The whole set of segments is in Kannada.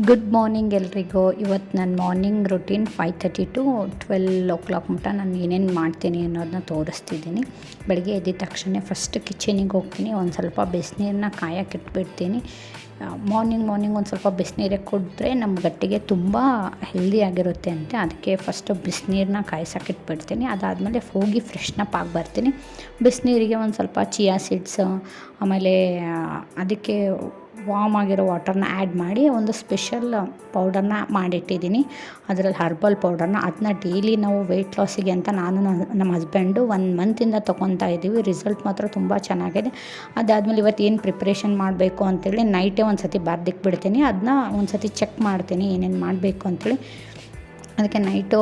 ಗುಡ್ ಮಾರ್ನಿಂಗ್ ಎಲ್ರಿಗೂ. ಇವತ್ತು ನನ್ನ ಮಾರ್ನಿಂಗ್ ರುಟೀನ್ 5:30 ಟು 12 ಮಟ್ಟ ನಾನು ಏನೇನು ಮಾಡ್ತೀನಿ ಅನ್ನೋದನ್ನ ತೋರಿಸ್ತಿದ್ದೀನಿ. ಬೆಳಗ್ಗೆ ಎದ್ದ ತಕ್ಷಣ ಫಸ್ಟ್ ಕಿಚನಿಗೆ ಹೋಗ್ತೀನಿ. ಒಂದು ಸ್ವಲ್ಪ ಬಿಸಿನೀರನ್ನ ಕಾಯಕ್ಕೆ ಇಟ್ಬಿಡ್ತೀನಿ. ಮಾರ್ನಿಂಗ್ ಒಂದು ಸ್ವಲ್ಪ ಬಿಸಿನೀರೇ ಕುಡಿದ್ರೆ ನಮ್ಮ ಗಟ್ಟಿಗೆ ತುಂಬ ಹೆಲ್ದಿಯಾಗಿರುತ್ತೆ ಅಂತೆ. ಅದಕ್ಕೆ ಫಸ್ಟು ಬಿಸಿನೀರನ್ನ ಕಾಯ್ಸಕ್ಕೆ ಇಟ್ಬಿಡ್ತೀನಿ. ಅದಾದಮೇಲೆ ಹೋಗಿ ಫ್ರೆಶ್ನಪ್ ಆಗಿ ಬರ್ತೀನಿ. ಬಿಸಿನೀರಿಗೆ ಒಂದು ಸ್ವಲ್ಪ ಚಿಯಾ ಸೀಡ್ಸ್, ಆಮೇಲೆ ಅದಕ್ಕೆ ವಾಮ್ ಆಗಿರೋ ವಾಟರ್ನ ಆ್ಯಡ್ ಮಾಡಿ ಒಂದು ಸ್ಪೆಷಲ್ ಪೌಡರ್ನ ಮಾಡಿಟ್ಟಿದ್ದೀನಿ. ಅದರಲ್ಲಿ ಹರ್ಬಲ್ ಪೌಡರ್ನ ಅದನ್ನ ಡೈಲಿ ನಾವು ವೆಯ್ಟ್ ಲಾಸಿಗೆ ಅಂತ ನಾನು ನಮ್ಮ ಹಸ್ಬೆಂಡು 1 ಮಂತಿಂದ ತೊಗೊತಾ ಇದ್ದೀವಿ. ರಿಸಲ್ಟ್ ಮಾತ್ರ ತುಂಬ ಚೆನ್ನಾಗಿದೆ. ಅದಾದಮೇಲೆ ಇವತ್ತು ಏನು ಪ್ರಿಪ್ರೇಷನ್ ಮಾಡಬೇಕು ಅಂತೇಳಿ ನೈಟೇ ಒಂದು ಸತಿ ಬರ್ದಿಕ್ಬಿಡ್ತೀನಿ. ಅದನ್ನ ಒಂದು ಸತಿ ಚೆಕ್ ಮಾಡ್ತೀನಿ ಏನೇನು ಮಾಡಬೇಕು ಅಂತೇಳಿ. ಅದಕ್ಕೆ ನೈಟು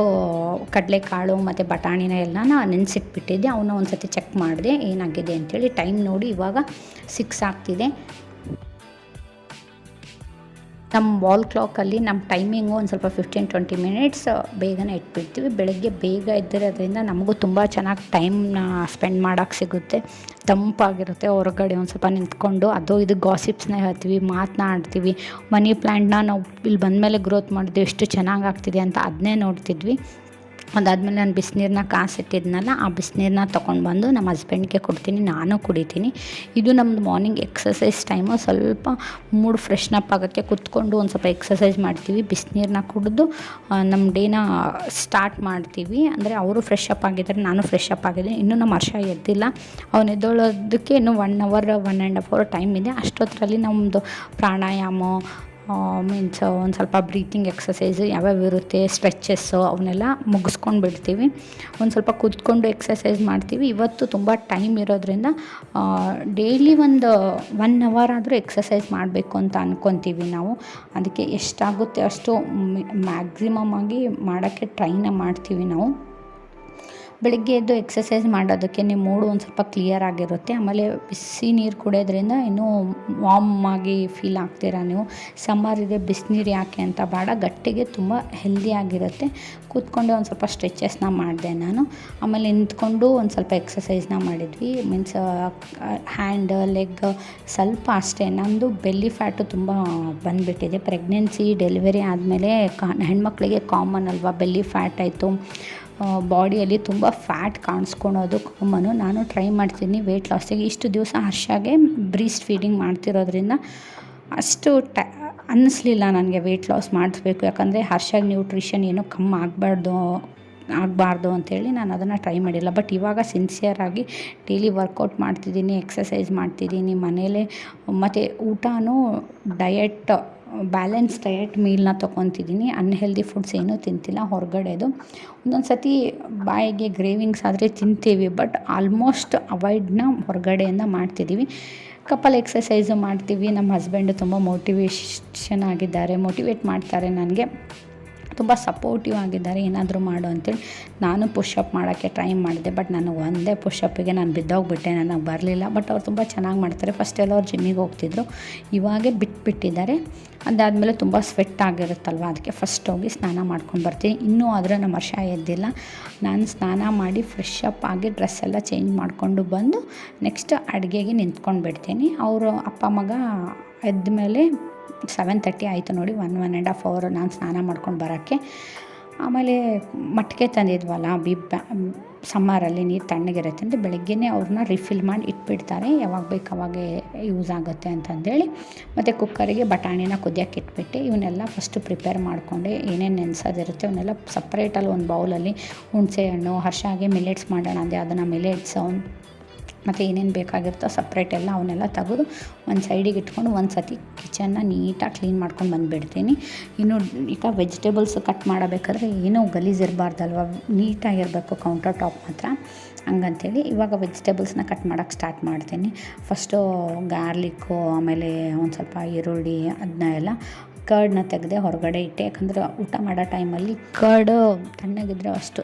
ಕಡಲೆಕಾಳು ಮತ್ತು ಬಟಾಣಿನ ಎಲ್ಲನ ನೆನೆಸಿಟ್ಬಿಟ್ಟಿದ್ದೆ. ಅವನ್ನ ಒಂದು ಸತಿ ಚೆಕ್ ಮಾಡಿದೆ ಏನಾಗಿದೆ ಅಂಥೇಳಿ. ಟೈಮ್ ನೋಡಿ ಇವಾಗ 6 ಆಗ್ತಿದೆ. ನಮ್ಮ ವಾಲ್ ಕ್ಲಾಕಲ್ಲಿ ನಮ್ಮ ಟೈಮಿಂಗು ಒಂದು ಸ್ವಲ್ಪ 15-20 ಮಿನಿಟ್ಸ್ ಬೇಗನೆ ಇಟ್ಬಿಡ್ತೀವಿ. ಬೆಳಗ್ಗೆ ಬೇಗ ಎದ್ದಿರೋದ್ರಿಂದ ನಮಗೂ ತುಂಬ ಚೆನ್ನಾಗಿ ಟೈಮ್ನ ಸ್ಪೆಂಡ್ ಮಾಡೋಕ್ಕೆ ಸಿಗುತ್ತೆ. ತಂಪಾಗಿರುತ್ತೆ. ಹೊರಗಡೆ ಒಂದು ಸ್ವಲ್ಪ ನಿಂತ್ಕೊಂಡು ಅದು ಇದು ಗಾಸಿಪ್ಸ್ನ ಹೇಳ್ತೀವಿ, ಮಾತನಾಡ್ತೀವಿ. ಮನಿ ಪ್ಲ್ಯಾಂಟ್ನ ನಾವು ಇಲ್ಲಿ ಬಂದಮೇಲೆ ಗ್ರೋತ್ ಮಾಡಿದ್ವಿ, ಎಷ್ಟು ಚೆನ್ನಾಗಿ ಆಗ್ತಿದೆ ಅಂತ ಅದನ್ನೇ ನೋಡ್ತಿದ್ವಿ. ಅದಾದಮೇಲೆ ನಾನು ಬಿಸಿನೀರನ್ನ ಕಾಸಿಟ್ಟಿದ್ನಲ್ಲ, ಆ ಬಿಸಿನೀರನ್ನ ತೊಗೊಂಡು ಬಂದು ನಮ್ಮ ಹಸ್ಬೆಂಡ್ಗೆ ಕೊಡ್ತೀನಿ, ನಾನು ಕುಡಿತೀನಿ. ಇದು ನಮ್ಮದು ಮಾರ್ನಿಂಗ್ ಎಕ್ಸಸೈಸ್ ಟೈಮು. ಸ್ವಲ್ಪ ಮೂಡ್ ಫ್ರೆಶ್ನಪ್ ಆಗೋಕ್ಕೆ ಕುತ್ಕೊಂಡು ಒಂದು ಸ್ವಲ್ಪ ಎಕ್ಸಸೈಸ್ ಮಾಡ್ತೀವಿ. ಬಿಸಿನೀರನ್ನ ಕುಡಿದು ನಮ್ಮ ಡೇನ ಸ್ಟಾರ್ಟ್ ಮಾಡ್ತೀವಿ. ಅಂದರೆ ಅವರು ಫ್ರೆಶ್ ಅಪ್ ಆಗಿದ್ದಾರೆ, ನಾನು ಫ್ರೆಶ್ ಅಪ್ ಆಗಿದ್ದೀನಿ. ಇನ್ನೂ ನಮ್ಮ ಹರ್ಷ ಎದ್ದಿಲ್ಲ. ಅವನು ಎದ್ದೊಳೋದಕ್ಕೆ ಇನ್ನೂ 1 ಅವರ್ 1.5 ಅವರ್ ಟೈಮ್ ಇದೆ. ಅಷ್ಟೊತ್ತರಲ್ಲಿ ನಮ್ಮದು ಪ್ರಾಣಾಯಾಮ ಮೀನ್ಸ್ ಒಂದು ಸ್ವಲ್ಪ ಬ್ರೀತಿಂಗ್ ಎಕ್ಸಸೈಸು ಯಾವ್ಯಾವ ಇರುತ್ತೆ, ಸ್ಟ್ರೆಚಸ್ಸು ಅವನ್ನೆಲ್ಲ ಮುಗಿಸ್ಕೊಂಡು ಬಿಡ್ತೀವಿ. ಒಂದು ಸ್ವಲ್ಪ ಕೂತ್ಕೊಂಡು ಎಕ್ಸಸೈಸ್ ಮಾಡ್ತೀವಿ. ಇವತ್ತು ತುಂಬ ಟೈಮ್ ಇರೋದ್ರಿಂದ ಡೈಲಿ ಒಂದು 1 ಅವರ್ ಆದರೂ ಎಕ್ಸಸೈಸ್ ಮಾಡಬೇಕು ಅಂತ ಅಂದ್ಕೊತೀವಿ ನಾವು. ಅದಕ್ಕೆ ಎಷ್ಟಾಗುತ್ತೆ ಅಷ್ಟು ಮ್ಯಾಕ್ಸಿಮಮ್ ಆಗಿ ಮಾಡೋಕ್ಕೆ ಟ್ರೈನ ಮಾಡ್ತೀವಿ ನಾವು. ಬೆಳಗ್ಗೆ ಎದ್ದು ಎಕ್ಸಸೈಸ್ ಮಾಡೋದಕ್ಕೆ ನಿಮ್ಮ ಮೂಡು ಒಂದು ಸ್ವಲ್ಪ ಕ್ಲಿಯರ್ ಆಗಿರುತ್ತೆ. ಆಮೇಲೆ ಬಿಸಿ ನೀರು ಕುಡಿಯೋದ್ರಿಂದ ಇನ್ನೂ ವಾಮ್ ಆಗಿ ಫೀಲ್ ಆಗ್ತೀರಾ ನೀವು. ಸಮ್ಮರ್ ಇದೆ, ಬಿಸಿನೀರು ಯಾಕೆ ಅಂತ ಬೇಡ, ಗಟ್ಟಿಗೆ ತುಂಬ ಹೆಲ್ದಿಯಾಗಿರುತ್ತೆ. ಕೂತ್ಕೊಂಡೆ ಒಂದು ಸ್ವಲ್ಪ ಸ್ಟ್ರೆಚಸ್ನ ಮಾಡಿದೆ ನಾನು. ಆಮೇಲೆ ನಿಂತ್ಕೊಂಡು ಒಂದು ಸ್ವಲ್ಪ ಎಕ್ಸಸೈಸ್ನ ಮಾಡಿದ್ವಿ. ಮೀನ್ಸ್ ಹ್ಯಾಂಡ್, ಲೆಗ್ ಸ್ವಲ್ಪ ಅಷ್ಟೇ. ನಮ್ಮದು ಬೆಲ್ಲಿ ಫ್ಯಾಟು ತುಂಬ ಬಂದುಬಿಟ್ಟಿದೆ. ಪ್ರೆಗ್ನೆನ್ಸಿ, ಡೆಲಿವರಿ ಆದಮೇಲೆ ಹೆಣ್ಮಕ್ಳಿಗೆ ಕಾಮನ್ ಅಲ್ವಾ, ಬೆಲ್ಲಿ ಫ್ಯಾಟ್ ಆಯಿತು. ಬಾಡಿಯಲ್ಲಿ ತುಂಬ ಫ್ಯಾಟ್ ಕಾಣಿಸ್ಕೊಳೋದು ಕಾಮನು. ನಾನು ಟ್ರೈ ಮಾಡ್ತೀನಿ ವೆಯ್ಟ್ ಲಾಸಿಗೆ. ಇಷ್ಟು ದಿವಸ ಹರ್ಷಾಗೆ ಬ್ರೀಸ್ಟ್ ಫೀಡಿಂಗ್ ಮಾಡ್ತಿರೋದ್ರಿಂದ ಅಷ್ಟು ಅನ್ನಿಸ್ಲಿಲ್ಲ ನನಗೆ ವೆಯ್ಟ್ ಲಾಸ್ ಮಾಡಿಸ್ಬೇಕು. ಯಾಕಂದರೆ ಹರ್ಷಾಗೆ ನ್ಯೂಟ್ರಿಷನ್ ಏನೂ ಕಮ್ಮಿ ಆಗಬಾರ್ದು ಅಂಥೇಳಿ ನಾನು ಅದನ್ನು ಟ್ರೈ ಮಾಡಿಲ್ಲ. ಬಟ್ ಇವಾಗ ಸಿನ್ಸಿಯರಾಗಿ ಡೈಲಿ ವರ್ಕೌಟ್ ಮಾಡ್ತಿದ್ದೀನಿ, ಎಕ್ಸಸೈಸ್ ಮಾಡ್ತಿದ್ದೀನಿ ಮನೇಲೇ. ಮತ್ತು ಊಟನೂ ಬ್ಯಾಲೆನ್ಸ್ ಡಯಟ್ ಮೀಲ್ನ ತೊಗೊತಿದ್ದೀನಿ. ಅನ್ಹೆಲ್ದಿ ಫುಡ್ಸ್ ಏನೂ ತಿಂತಿಲ್ಲ ಹೊರಗಡೆದು. ಒಂದೊಂದು ಸತಿ ಬಾಯಿಗೆ ಗ್ರೇವಿಂಗ್ಸ್ ಆದರೆ ತಿಂತೀವಿ, ಬಟ್ ಆಲ್ಮೋಸ್ಟ್ ಅವಾಯ್ಡ್ನ ಹೊರಗಡೆಯಿಂದ ಮಾಡ್ತಿದ್ದೀವಿ. ಕಪಲ್ ಎಕ್ಸಸೈಸು ಮಾಡ್ತೀವಿ. ನಮ್ಮ ಹಸ್ಬೆಂಡು ತುಂಬ ಮೋಟಿವೇಟ್ ಮಾಡ್ತಾರೆ ನನಗೆ. ತುಂಬ ಸಪೋರ್ಟಿವ್ ಆಗಿದ್ದಾರೆ, ಏನಾದರೂ ಮಾಡು ಅಂತೇಳಿ. ನಾನು ಪುಷಪ್ ಮಾಡೋಕ್ಕೆ ಟ್ರೈ ಮಾಡಿದೆ, ಬಟ್ ನನಗೆ ಒಂದೇ ಪುಷಪ್ಪಿಗೆ ನಾನು ಬಿದ್ದೋಗ್ಬಿಟ್ಟೆ, ನನಗೆ ಬರಲಿಲ್ಲ. ಬಟ್ ಅವ್ರು ತುಂಬ ಚೆನ್ನಾಗಿ ಮಾಡ್ತಾರೆ. ಫಸ್ಟ್ ಎಲ್ಲ ಅವ್ರು ಜಿಮ್ಮಿಗೆ ಹೋಗ್ತಿದ್ರು, ಇವಾಗೇ ಬಿಟ್ಬಿಟ್ಟಿದ್ದಾರೆ. ಅದಾದಮೇಲೆ ತುಂಬ ಸ್ವೆಟ್ ಆಗಿರುತ್ತಲ್ವ, ಅದಕ್ಕೆ ಫಸ್ಟ್ ಹೋಗಿ ಸ್ನಾನ ಮಾಡ್ಕೊಂಡು ಬರ್ತೀನಿ. ಇನ್ನೂ ಆದರೆ ನಮ್ಮ ಹರ್ಷ ಎದ್ದಿಲ್ಲ. ನಾನು ಸ್ನಾನ ಮಾಡಿ ಫ್ರೆಶ್ ಅಪ್ ಆಗಿ ಡ್ರೆಸ್ ಎಲ್ಲ ಚೇಂಜ್ ಮಾಡಿಕೊಂಡು ಬಂದು ನೆಕ್ಸ್ಟ್ ಅಡುಗೆಗೆ ನಿಂತ್ಕೊಂಡು ಬಿಡ್ತೀನಿ. ಅವರು ಅಪ್ಪ ಮಗ ಎದ್ದ ಮೇಲೆ 7:30 ಆಯಿತು ನೋಡಿ. 1.5 ಅವರ್ ನಾನು ಸ್ನಾನ ಮಾಡ್ಕೊಂಡು ಬರೋಕ್ಕೆ. ಆಮೇಲೆ ಮಟ್ಟಿಗೆ ತಂದಿದ್ವಲ್ಲ, ಸಮ್ಮರಲ್ಲಿ ನೀರು ತಣ್ಣಗಿರುತ್ತೆ ಅಂತ ಬೆಳಗ್ಗೆನೇ ಅವ್ರನ್ನ ರಿಫಿಲ್ ಮಾಡಿ ಇಟ್ಬಿಡ್ತಾರೆ. ಯಾವಾಗ ಬೇಕು ಅವಾಗೆ ಯೂಸ್ ಆಗುತ್ತೆ ಅಂತಂದೇಳಿ. ಮತ್ತು ಕುಕ್ಕರಿಗೆ ಬಟಾಣಿನ ಕುದಿಯೋಕ್ಕೆ ಇಟ್ಬಿಟ್ಟು ಇವನ್ನೆಲ್ಲ ಫಸ್ಟು ಪ್ರಿಪೇರ್ ಮಾಡಿಕೊಂಡೆ. ಏನೇನು ನೆನೆಸೋದಿರುತ್ತೆ ಅವನ್ನೆಲ್ಲ ಸಪ್ರೇಟಲ್ಲಿ ಒಂದು ಬೌಲಲ್ಲಿ ಹುಣಸೆ ಹಣ್ಣು, ಹರ್ಷಾಗೆ ಮಿಲೆಟ್ಸ್ ಮಾಡೋಣ ಅಂದೆ, ಅದನ್ನು ಮಿಲೆಟ್ಸು ಮತ್ತು ಏನೇನು ಬೇಕಾಗಿರುತ್ತೋ ಸಪ್ರೇಟ್ ಎಲ್ಲ ಅವನ್ನೆಲ್ಲ ತೆಗೆದು ಒಂದು ಸೈಡಿಗೆ ಇಟ್ಕೊಂಡು ಒಂದು ಸತಿ ಕಿಚನ್ನ ನೀಟಾಗಿ ಕ್ಲೀನ್ ಮಾಡ್ಕೊಂಡು ಬಂದುಬಿಡ್ತೀನಿ. ಇನ್ನು ಈಗ ವೆಜಿಟೇಬಲ್ಸ್ ಕಟ್ ಮಾಡಬೇಕಾದ್ರೆ ಏನೂ ಗಲೀಜಿರಬಾರ್ದಲ್ವ, ನೀಟಾಗಿರಬೇಕು ಕೌಂಟರ್ ಟಾಪ್ ಮಾತ್ರ. ಹಂಗಂತೇಳಿ ಇವಾಗ ವೆಜಿಟೇಬಲ್ಸ್ನ ಕಟ್ ಮಾಡೋಕ್ಕೆ ಸ್ಟಾರ್ಟ್ ಮಾಡ್ತೀನಿ. ಫಸ್ಟು ಗಾರ್ಲಿಕ್ಕು, ಆಮೇಲೆ ಒಂದು ಸ್ವಲ್ಪ ಈರುಳ್ಳಿ, ಅದನ್ನ ಎಲ್ಲ ಕರ್ಡನ್ನ ತೆಗೆದೆ ಹೊರಗಡೆ ಇಟ್ಟೆ. ಯಾಕಂದರೆ ಊಟ ಮಾಡೋ ಟೈಮಲ್ಲಿ ಕರ್ಡು ತಣ್ಣಗಿದ್ರೆ ಅಷ್ಟು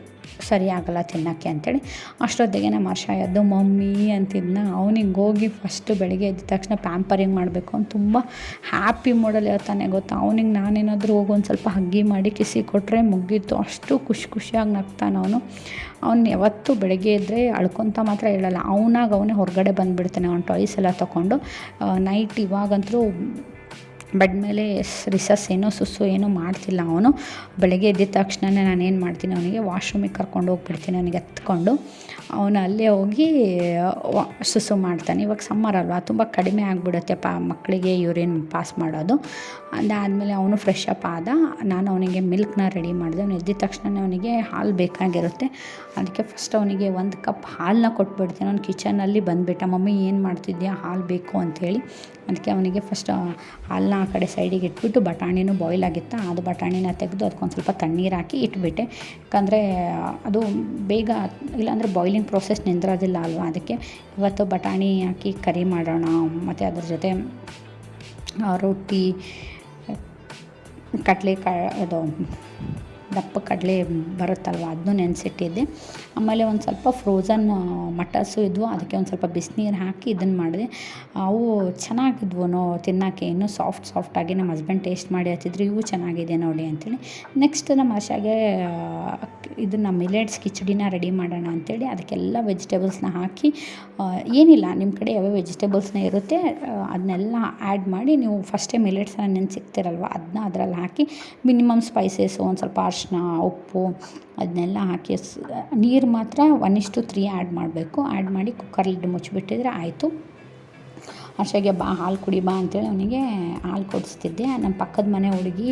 ಸರಿ ಆಗಲ್ಲ ತಿನ್ನೋಕ್ಕೆ ಅಂಥೇಳಿ ಅಷ್ಟೊತ್ತಿಗೆ ನಮ್ಮ ಹರ್ಷ ಎದ್ದು ಮಮ್ಮಿ ಅಂತಿದ್ನ. ಅವ್ನಿಗೆ ಹೋಗಿ ಫಸ್ಟು ಬೆಳಗ್ಗೆ ಎದ್ದ ತಕ್ಷಣ ಪ್ಯಾಂಪರಿಂಗ್ ಮಾಡಬೇಕು ಅವ್ನು ತುಂಬ ಹ್ಯಾಪಿ ಮೂಡಲ್ಲಿ ಇರ್ತಾನೆ ಗೊತ್ತಾ. ಅವ್ನಿಗೆ ನಾನೇನಾದರೂ ಹೋಗಿ ಒಂದು ಸ್ವಲ್ಪ ಹಗ್ಗಿ ಮಾಡಿ ಕಿಸಿ ಕೊಟ್ಟರೆ ಮುಗೀತು, ಅಷ್ಟು ಖುಷಿಯಾಗಿ ನಗ್ತಾನೆ ಅವನು. ಅವ್ನು ಯಾವತ್ತೂ ಬೆಳಗ್ಗೆ ಎದ್ದರೆ ಅಳ್ಕೊತ ಮಾತ್ರ ಹೇಳಲ್ಲ, ಅವನೇ ಹೊರಗಡೆ ಬಂದುಬಿಡ್ತಾನೆ ಅವ್ನು ಟಾಯ್ಸ್ ಎಲ್ಲ ತೊಗೊಂಡು. ನೈಟ್ ಇವಾಗಂತೂ ಬೆಡ್ ಮೇಲೆ ರಿಸಸ್ ಏನೋ ಸುಸ್ಸು ಏನೂ ಮಾಡ್ತಿಲ್ಲ ಅವನು. ಬೆಳಗ್ಗೆ ಎದ್ದಿದ ತಕ್ಷಣವೇ ನಾನೇನು ಮಾಡ್ತೀನಿ, ಅವನಿಗೆ ವಾಶ್ರೂಮಿಗೆ ಕರ್ಕೊಂಡು ಹೋಗ್ಬಿಡ್ತೀನಿ. ಅವನಿಗೆ ಎತ್ಕೊಂಡು ಅವನು ಅಲ್ಲೇ ಹೋಗಿ ಸುಸ್ಸು ಮಾಡ್ತಾನೆ. ಇವಾಗ ಸಮ್ಮರ್ ಅಲ್ವಾ, ತುಂಬ ಕಡಿಮೆ ಆಗಿಬಿಡುತ್ತೆ ಮಕ್ಕಳಿಗೆ ಯೂರಿನ್ ಪಾಸ್ ಮಾಡೋದು. ಅದಾದಮೇಲೆ ಅವನು ಫ್ರೆಶ್ ಅಪ್ ಆದ. ನಾನು ಅವನಿಗೆ ಮಿಲ್ಕ್ನ ರೆಡಿ ಮಾಡಿದೆ. ಅವನು ಎದ್ದಿದ ತಕ್ಷಣ ಅವನಿಗೆ ಹಾಲು ಬೇಕಾಗಿರುತ್ತೆ. ಅದಕ್ಕೆ ಫಸ್ಟ್ ಅವನಿಗೆ 1 ಕಪ್ ಹಾಲನ್ನ ಕೊಟ್ಬಿಡ್ತೀನಿ. ಅವ್ನು ಕಿಚನಲ್ಲಿ ಬಂದುಬಿಟ್ಟ, ಮಮ್ಮಿ ಏನು ಮಾಡ್ತಿದ್ಯಾ, ಹಾಲು ಬೇಕು ಅಂಥೇಳಿ. ಅದಕ್ಕೆ ಅವನಿಗೆ ಫಸ್ಟ್ ಹಾಲನ್ನ ಆ ಕಡೆ ಸೈಡಿಗೆ ಇಟ್ಬಿಟ್ಟು, ಬಟಾಣಿನೂ ಬಾಯ್ಲ್ ಆಗಿತ್ತು, ಅದು ಬಟಾಣಿನ ತೆಗೆದು ಅದಕ್ಕೊಂದು ಸ್ವಲ್ಪ ತಣ್ಣೀರು ಹಾಕಿ ಇಟ್ಬಿಟ್ಟೆ. ಯಾಕಂದರೆ ಅದು ಬೇಗ ಇಲ್ಲಾಂದರೆ ಬಾಯ್ಲಿಂಗ್ ಪ್ರೋಸೆಸ್ ನಿಂದಿರೋದಿಲ್ಲ ಅಲ್ವಾ. ಅದಕ್ಕೆ ಇವತ್ತು ಬಟಾಣಿ ಹಾಕಿ ಕರಿ ಮಾಡೋಣ, ಮತ್ತು ಅದ್ರ ಜೊತೆ ರೊಟ್ಟಿ, ಅದು ದಪ್ಪ ಕಡಲೆ ಬರುತ್ತಲ್ವ, ಅದನ್ನೂ ನೆನೆಸಿಟ್ಟಿದ್ದೆ. ಆಮೇಲೆ ಒಂದು ಸ್ವಲ್ಪ ಫ್ರೋಝನ್ ಮಟರ್ಸು ಇದ್ವು, ಅದಕ್ಕೆ ಒಂದು ಸ್ವಲ್ಪ ಬಿಸಿನೀರು ಹಾಕಿ ಇದನ್ನು ಮಾಡಿದೆ. ಅವು ಚೆನ್ನಾಗಿದ್ವು ತಿನ್ನೋಕ್ಕೆ, ಇನ್ನೂ ಸಾಫ್ಟಾಗಿ. ನಮ್ಮ ಹಸ್ಬೆಂಡ್ ಟೇಸ್ಟ್ ಮಾಡಿ ಹತ್ತಿದ್ರು, ಇವು ಚೆನ್ನಾಗಿದೆ ನೋಡಿ ಅಂಥೇಳಿ. ನೆಕ್ಸ್ಟ್ ನಮ್ಮ ಹರ್ಷಗೆ ಇದನ್ನು ಮಿಲೆಟ್ಸ್ ಕಿಚಡಿನ ರೆಡಿ ಮಾಡೋಣ ಅಂಥೇಳಿ ಅದಕ್ಕೆಲ್ಲ ವೆಜಿಟೇಬಲ್ಸ್ನ ಹಾಕಿ, ಏನಿಲ್ಲ ನಿಮ್ಮ ಕಡೆ ಯಾವ್ಯಾವ ವೆಜಿಟೇಬಲ್ಸ್ನ ಇರುತ್ತೆ ಅದನ್ನೆಲ್ಲ ಆ್ಯಡ್ ಮಾಡಿ, ನೀವು ಫಸ್ಟೇ ಮಿಲೆಟ್ಸನ್ನ ನೆನೆಸಿಕ್ತಿರಲ್ವ ಅದನ್ನ ಅದರಲ್ಲಿ ಹಾಕಿ, ಮಿನಿಮಮ್ ಸ್ಪೈಸಸ್ಸು, ಒಂದು ಸ್ವಲ್ಪ ಅರಿಶಿನ, ಉಪ್ಪು ಅದನ್ನೆಲ್ಲ ಹಾಕಿ ನೀರು ಮಾತ್ರ 1:3 ಆ್ಯಡ್ ಮಾಡಬೇಕು. ಆ್ಯಡ್ ಮಾಡಿ ಕುಕ್ಕರ್ ಲಿಡ್ ಮುಚ್ಚಿಬಿಟ್ಟಿದ್ರೆ ಆಯಿತು. ಹರ್ಷಗೆ ಬಾ ಹಾಲು ಕುಡಿ ಬಾ ಅಂತೇಳಿ ಅವನಿಗೆ ಹಾಲು ಕೊಡಿಸ್ತಿದ್ದೆ. ನಮ್ಮ ಪಕ್ಕದ ಮನೆ ಹುಡುಗಿ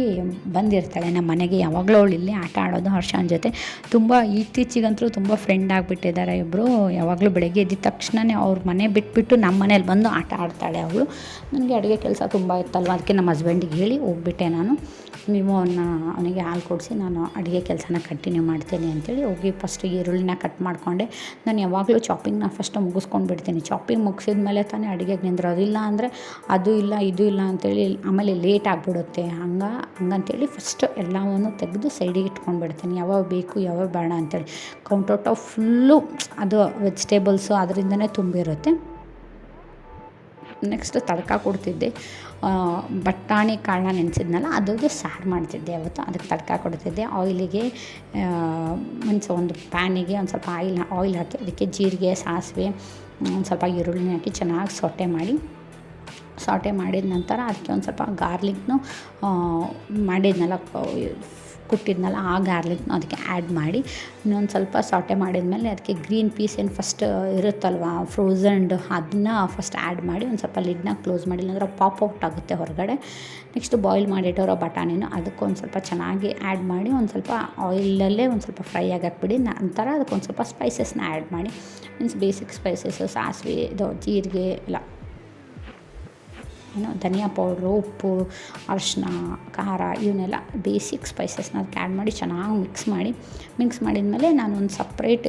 ಬಂದಿರ್ತಾಳೆ ನಮ್ಮ ಮನೆಗೆ, ಯಾವಾಗಲೂ ಅವಳು ಇಲ್ಲೇ ಆಟ ಆಡೋದು ಹರ್ಷನ ಜೊತೆ. ತುಂಬ ಇತ್ತೀಚಿಗಂತೂ ತುಂಬ ಫ್ರೆಂಡ್ ಆಗಿಬಿಟ್ಟಿದ್ದಾರೆ ಇಬ್ಬರು. ಯಾವಾಗಲೂ ಬೆಳಗ್ಗೆ ಎದ್ದಿದ ತಕ್ಷಣವೇ ಅವ್ರ ಮನೆ ಬಿಟ್ಬಿಟ್ಟು ನಮ್ಮ ಮನೇಲಿ ಬಂದು ಆಟ ಆಡ್ತಾಳೆ ಅವಳು. ನನಗೆ ಅಡುಗೆ ಕೆಲಸ ತುಂಬ ಇತ್ತಲ್ವ, ಅದಕ್ಕೆ ನಮ್ಮ ಹಸ್ಬೆಂಡಿಗೆ ಹೇಳಿ ಹೋಗ್ಬಿಟ್ಟೆ ನಾನು, ನೀವು ಅವನಿಗೆ ಹಾಲು ಕೊಡಿಸಿ ನಾನು ಅಡುಗೆ ಕೆಲಸನ ಕಂಟಿನ್ಯೂ ಮಾಡ್ತೀನಿ ಅಂತೇಳಿ ಹೋಗಿ ಫಸ್ಟ್ ಈರುಳ್ಳಿನ ಕಟ್ ಮಾಡಿಕೊಂಡೆ. ನಾನು ಯಾವಾಗಲೂ ಚಾಪಿಂಗ್ನ ಫಸ್ಟ್ ಮುಗಿಸ್ಕೊಂಡು ಬಿಡ್ತೀನಿ. ಚಾಪಿಂಗ್ ಮುಗಿಸಿದ ಮೇಲೆ ತಾನೇ ಅಡುಗೆಗೆ ನಿಂದಿರೋದು. ಇಲ್ಲ ಅಂದರೆ ಅದು ಇಲ್ಲ ಇದು ಇಲ್ಲ ಅಂಥೇಳಿ ಆಮೇಲೆ ಲೇಟ್ ಆಗಿಬಿಡುತ್ತೆ. ಹಂಗಂತೇಳಿ ಫಸ್ಟ್ ಎಲ್ಲವನ್ನೂ ತೆಗೆದು ಸೈಡಿಗೆ ಇಟ್ಕೊಂಡ್ಬಿಡ್ತೀನಿ, ಯಾವಾಗ ಬೇಕು ಯಾವಾಗ ಬೇಡ ಅಂಥೇಳಿ. ಕೌಂಟರ್ ಟಾಪ್ ಫುಲ್ಲು ಅದು ವೆಜಿಟೇಬಲ್ಸು ಅದರಿಂದನೇ ತುಂಬಿರುತ್ತೆ. ನೆಕ್ಸ್ಟ್ ತಡ್ಕ ಕೊಡ್ತಿದ್ದೆ, ಬಟಾಣಿ ಕಾಳನ್ನ ನೆನೆಸಿದ್ನಲ್ಲ ಅದ್ರದ್ದು ಸಾರು ಮಾಡ್ತಿದ್ದೆ ಅವತ್ತು. ಅದಕ್ಕೆ ತಡ್ಕ ಕೊಡ್ತಿದ್ದೆ. ಆಯಿಲಿಗೆ ಒಂದು ಪ್ಯಾನಿಗೆ ಒಂದು ಸ್ವಲ್ಪ ಆಯಿಲ್ ಹಾಕಿ ಅದಕ್ಕೆ ಜೀರಿಗೆ, ಸಾಸಿವೆ, ಒಂದು ಸ್ವಲ್ಪ ಈರುಳ್ಳಿನ ಹಾಕಿ ಚೆನ್ನಾಗಿ ಸಾಟೆ ಮಾಡಿದ ನಂತರ ಅದಕ್ಕೆ ಒಂದು ಸ್ವಲ್ಪ ಗಾರ್ಲಿಕ್ನು ಮಾಡಿದ್ನಲ್ಲ ಕುಟ್ಟಿದ್ನಲ್ಲ ಆ ಗಾರ್ಲಿಕ್ನ ಅದಕ್ಕೆ ಆ್ಯಡ್ ಮಾಡಿ ಇನ್ನೊಂದು ಸ್ವಲ್ಪ ಸಾಟೆ ಮಾಡಿದ್ಮೇಲೆ ಅದಕ್ಕೆ ಗ್ರೀನ್ ಪೀಸ್ ಏನು ಫಸ್ಟ್ ಇರುತ್ತಲ್ವ ಫ್ರೋಝನ್ಡ್, ಅದನ್ನ ಫಸ್ಟ್ ಆ್ಯಡ್ ಮಾಡಿ ಒಂದು ಸ್ವಲ್ಪ ಲಿಡ್ನ ಕ್ಲೋಸ್ ಮಾಡಿ, ಇಲ್ಲಾಂದ್ರೆ ಪಾಪ್ಔಟ್ ಆಗುತ್ತೆ ಹೊರಗಡೆ. ನೆಕ್ಸ್ಟ್ ಬಾಯ್ಲ್ ಮಾಡಿಟ್ಟಿರೋ ಬಟಾಣಿನ ಅದಕ್ಕೊಂದು ಸ್ವಲ್ಪ ಚೆನ್ನಾಗಿ ಆ್ಯಡ್ ಮಾಡಿ ಒಂದು ಸ್ವಲ್ಪ ಆಯಿಲಲ್ಲೇ ಒಂದು ಸ್ವಲ್ಪ ಫ್ರೈ ಆಗಾಕ್ಬಿಡಿ. ನಂತರ ಅದಕ್ಕೊಂದು ಸ್ವಲ್ಪ ಸ್ಪೈಸಸ್ನ ಆ್ಯಡ್ ಮಾಡಿ, ಮೀನ್ಸ್ ಬೇಸಿಕ್ ಸ್ಪೈಸಸ್ಸು, ಸಾಸಿವೆ, ಇದು ಜೀರಿಗೆ ಎಲ್ಲ, ಧನಿಯಾ ಪೌಡ್ರು, ಉಪ್ಪು, ಅರಿಶಿನ, ಖಾರ ಇವನ್ನೆಲ್ಲ ಬೇಸಿಕ್ ಸ್ಪೈಸಸ್ನ ಅದಕ್ಕೆ ಆ್ಯಡ್ ಮಾಡಿ ಚೆನ್ನಾಗಿ ಮಿಕ್ಸ್ ಮಾಡಿದ್ಮೇಲೆ ನಾನೊಂದು ಸಪ್ರೇಟ್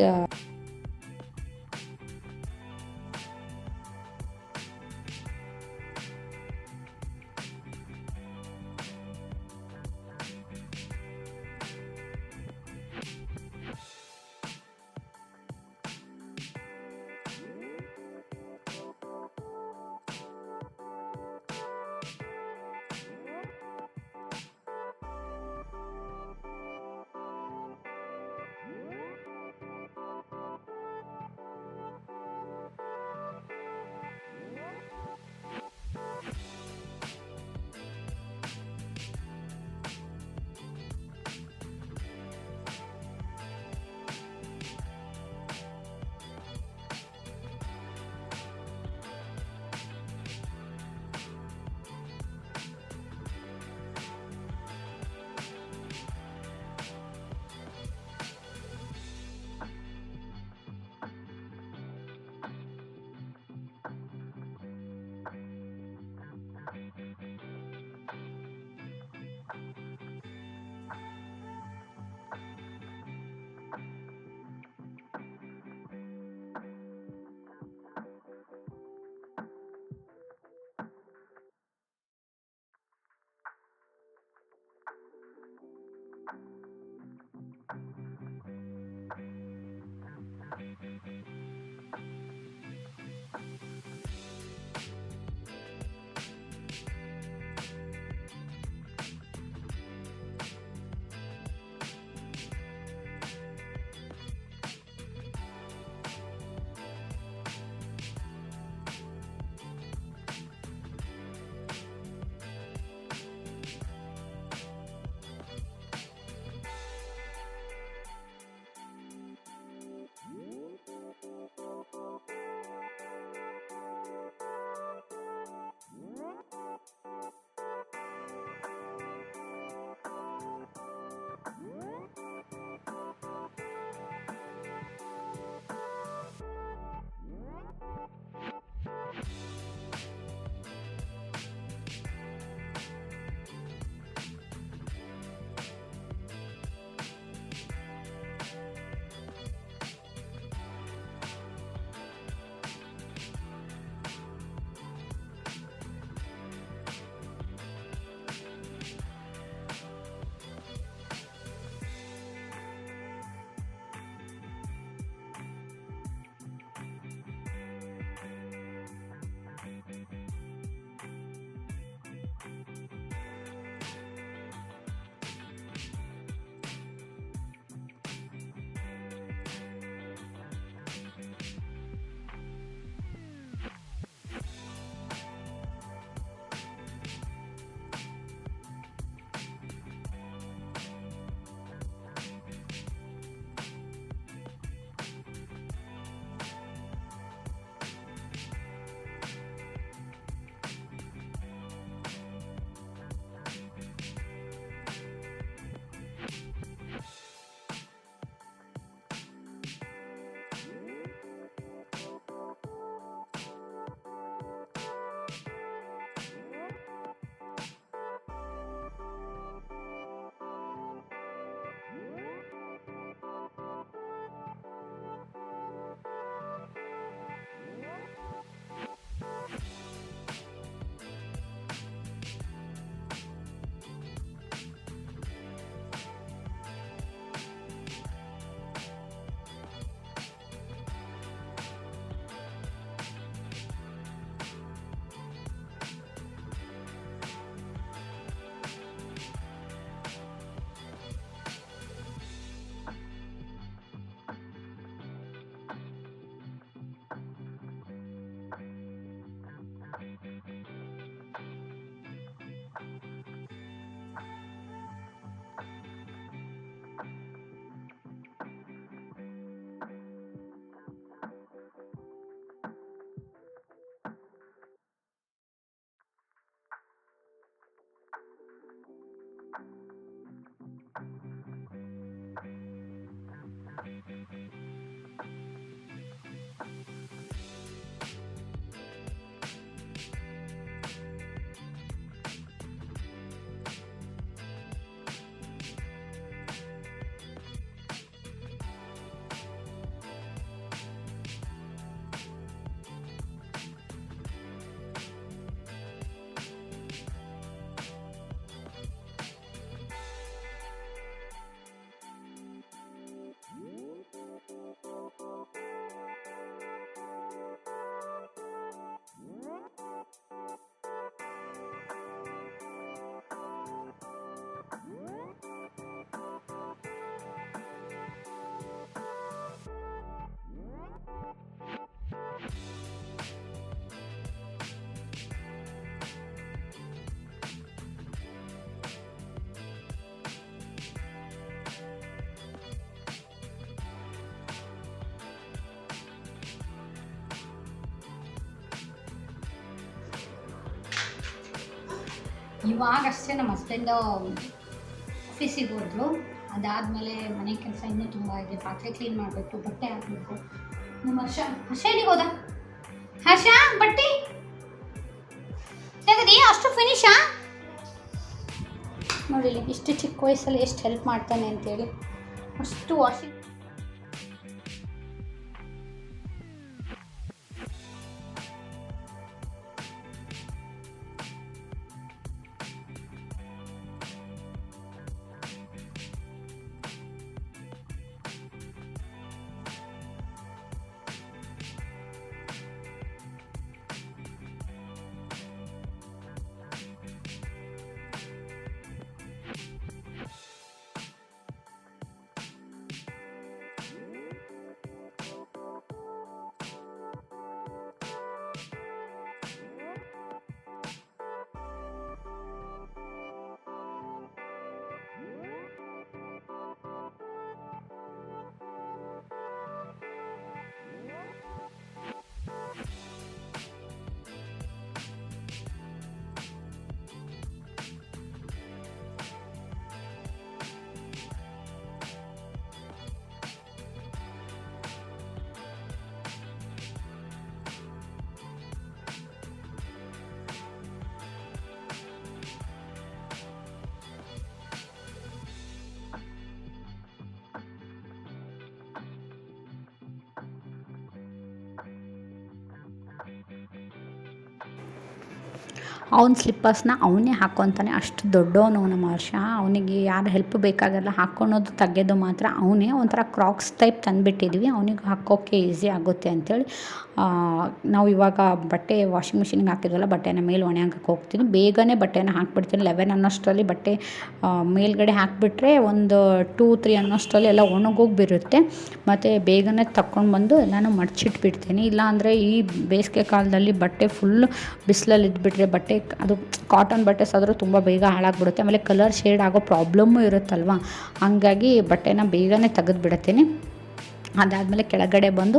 ಇವಾಗಷ್ಟೇ ನಮ್ಮ ಹಸ್ಬೆಂಡು ಆಫೀಸಿಗೆ ಹೋದ್ರು. ಅದಾದಮೇಲೆ ಮನೆ ಕೆಲಸ ಇನ್ನೂ ತುಂಬ ಇದೆ. ಪಾತ್ರೆ ಕ್ಲೀನ್ ಮಾಡಬೇಕು, ಬಟ್ಟೆ ಹಾಕಬೇಕು. ನಮ್ಮ ಹರ್ಷ ಎಲ್ಲಿಗೆ ಹೋದ? ಹರ್ಷ ಬಟ್ಟೆ ತೆಗೆದಿ ಅಷ್ಟು ಫಿನಿಶಾ? ನೋಡಿ ಇಷ್ಟು ಚಿಕ್ಕ ವಯಸ್ಸಲ್ಲಿ ಎಷ್ಟು ಹೆಲ್ಪ್ ಮಾಡ್ತಾನೆ ಅಂತೇಳಿ. ಅಷ್ಟು ವಾಷಿಂಗ್ ಅವ್ನ ಸ್ಲಿಪ್ಪರ್ಸ್ನ ಅವನೇ ಹಾಕ್ಕೊತಾನೆ. ಅಷ್ಟು ದೊಡ್ಡವನು ನಮ್ಮ ಹರ್ಷ. ಅವನಿಗೆ ಯಾರು ಹೆಲ್ಪ್ ಬೇಕಾಗಲ್ಲ, ಹಾಕ್ಕೊಳೋದು ತೆಗೆಯೋದು ಮಾತ್ರ ಅವನೇ. ಒಂಥರ ಕ್ರಾಕ್ಸ್ ಟೈಪ್ ತಂದುಬಿಟ್ಟಿದ್ವಿ, ಅವನಿಗೆ ಹಾಕ್ಕೋಕ್ಕೆ ಈಸಿ ಆಗುತ್ತೆ ಅಂಥೇಳಿ. ನಾವು ಇವಾಗ ಬಟ್ಟೆ ವಾಷಿಂಗ್ ಮಿಷಿನ್ಗೆ ಹಾಕಿದ್ವಲ್ಲ, ಬಟ್ಟೆನ ಮೇಲೆ ಒಣ ಹಾಕಕ್ಕೆ ಹೋಗ್ತೀನಿ. ಬೇಗನೆ ಬಟ್ಟೆನ ಹಾಕ್ಬಿಡ್ತೀನಿ. 11 ಅನ್ನೋಷ್ಟರಲ್ಲಿ ಬಟ್ಟೆ ಮೇಲ್ಗಡೆ ಹಾಕಿಬಿಟ್ರೆ ಒಂದು 2-3 ಅನ್ನೋಷ್ಟರಲ್ಲಿ ಎಲ್ಲ ಒಣಗೋಗಿಬಿರುತ್ತೆ. ಮತ್ತು ಬೇಗನೆ ತಗೊಂಡು ಬಂದು ಎಲ್ಲನೂ ಮಡಚಿಟ್ಬಿಡ್ತೀನಿ. ಇಲ್ಲಾಂದರೆ ಈ ಬೇಸಿಗೆ ಕಾಲದಲ್ಲಿ ಬಟ್ಟೆ ಫುಲ್ ಬಿಸಿಲಲ್ಲಿ ಇದ್ಬಿಟ್ರೆ ಬಟ್ಟೆ ಅದು ಕಾಟನ್ ಬಟ್ಟೆಸ್ ಆದರೂ ತುಂಬ ಬೇಗ ಹಾಳಾಗಿಬಿಡುತ್ತೆ. ಆಮೇಲೆ ಕಲರ್ ಶೇಡ್ ಆಗೋ ಪ್ರಾಬ್ಲಮ್ಮು ಇರುತ್ತಲ್ವ, ಹಂಗಾಗಿ ಬಟ್ಟೆನ ಬೇಗನೆ ತೆಗೆದುಬಿಡ್ತೀನಿ. ಅದಾದಮೇಲೆ ಕೆಳಗಡೆ ಬಂದು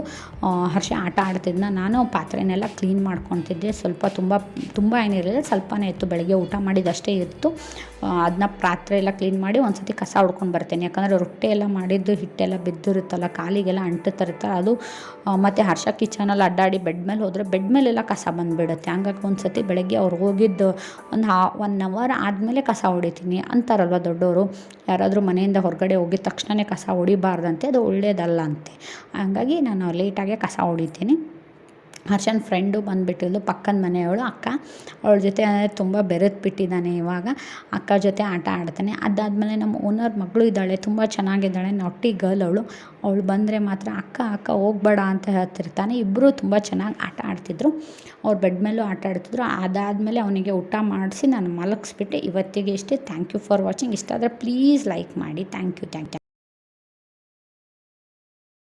ಹರ್ಷ ಆಟ ಆಡ್ತಿದ್ನ. ನಾನು ಪಾತ್ರೆನೆಲ್ಲ ಕ್ಲೀನ್ ಮಾಡ್ಕೊತಿದ್ದೆ. ತುಂಬ ಏನಿರಲಿಲ್ಲ, ಸ್ವಲ್ಪನೇ ಇತ್ತು. ಬೆಳಗ್ಗೆ ಊಟ ಮಾಡಿದ್ದಷ್ಟೇ ಇತ್ತು. ಅದನ್ನ ಪಾತ್ರೆ ಎಲ್ಲ ಕ್ಲೀನ್ ಮಾಡಿ ಒಂದು ಸತಿ ಕಸ ಹೊಡ್ಕೊಂಡು ಬರ್ತೀನಿ. ಯಾಕಂದರೆ ರೊಟ್ಟಿ ಎಲ್ಲ ಮಾಡಿದ್ದು ಹಿಟ್ಟೆಲ್ಲ ಬಿದ್ದಿರುತ್ತಲ್ಲ, ಕಾಲಿಗೆಲ್ಲ ಅಂಟುತ್ತಿರುತ್ತೆ ಅದು. ಮತ್ತು ಹರ್ಷ ಕಿಚನಲ್ಲಿ ಅಡ್ಡಾಡಿ ಬೆಡ್ ಮೇಲೆ ಹೋದರೆ ಬೆಡ್ ಮೇಲೆಲ್ಲ ಕಸ ಬಂದುಬಿಡುತ್ತೆ. ಹಂಗಾಗಿ ಒಂದು ಸತಿ ಬೆಳಗ್ಗೆ ಅವ್ರು ಹೋಗಿದ್ದು ಒಂದು 1 ಅವರ್ ಆದಮೇಲೆ ಕಸ ಹೊಡಿತೀನಿ ಅಂತಾರಲ್ವ ದೊಡ್ಡವರು. ಯಾರಾದರೂ ಮನೆಯಿಂದ ಹೊರಗಡೆ ಹೋಗಿದ ತಕ್ಷಣವೇ ಕಸ ಹೊಡಿಬಾರ್ದಂತೆ, ಅದು ಒಳ್ಳೆಯದಲ್ಲ ಅಂತೆ. ಹಂಗಾಗಿ ನಾನು ಲೇಟಾಗೆ ಕಸ ಹೊಡಿತೀನಿ. ಹರ್ಷನ ಫ್ರೆಂಡು ಬಂದುಬಿಟ್ಟಿದ್ಲು, ಪಕ್ಕದ ಮನೆಯವಳು ಅಕ್ಕ. ಅವಳ ಜೊತೆ ತುಂಬ ಬೆರೆತ್ಬಿಟ್ಟಿದ್ದಾನೆ ಇವಾಗ. ಅಕ್ಕ ಜೊತೆ ಆಟ ಆಡ್ತಾನೆ. ಅದಾದಮೇಲೆ ನಮ್ಮ ಓನರ್ ಮಗಳು ಇದ್ದಾಳೆ, ತುಂಬ ಚೆನ್ನಾಗಿದ್ದಾಳೆ, ನಾಟಿ ಗರ್ಲ್ ಅವಳು. ಅವಳು ಬಂದರೆ ಮಾತ್ರ ಅಕ್ಕ ಅಕ್ಕ ಹೋಗ್ಬೇಡ ಅಂತ ಹೇಳ್ತಿರ್ತಾನೆ. ಇಬ್ಬರು ತುಂಬ ಚೆನ್ನಾಗಿ ಆಟ ಆಡ್ತಿದ್ರು. ಅವ್ರು ಬೆಡ್ ಮೇಲೂ ಆಟ ಆಡ್ತಿದ್ರು. ಅದಾದಮೇಲೆ ಅವನಿಗೆ ಊಟ ಮಾಡಿಸಿ ನಾನು ಮಲಗಿಸ್ಬಿಟ್ಟೆ. ಇವತ್ತಿಗೆ ಇಷ್ಟೇ. Thank you for watching. ಇಷ್ಟ ಆದರೆ ಪ್ಲೀಸ್ ಲೈಕ್ ಮಾಡಿ. Thank you.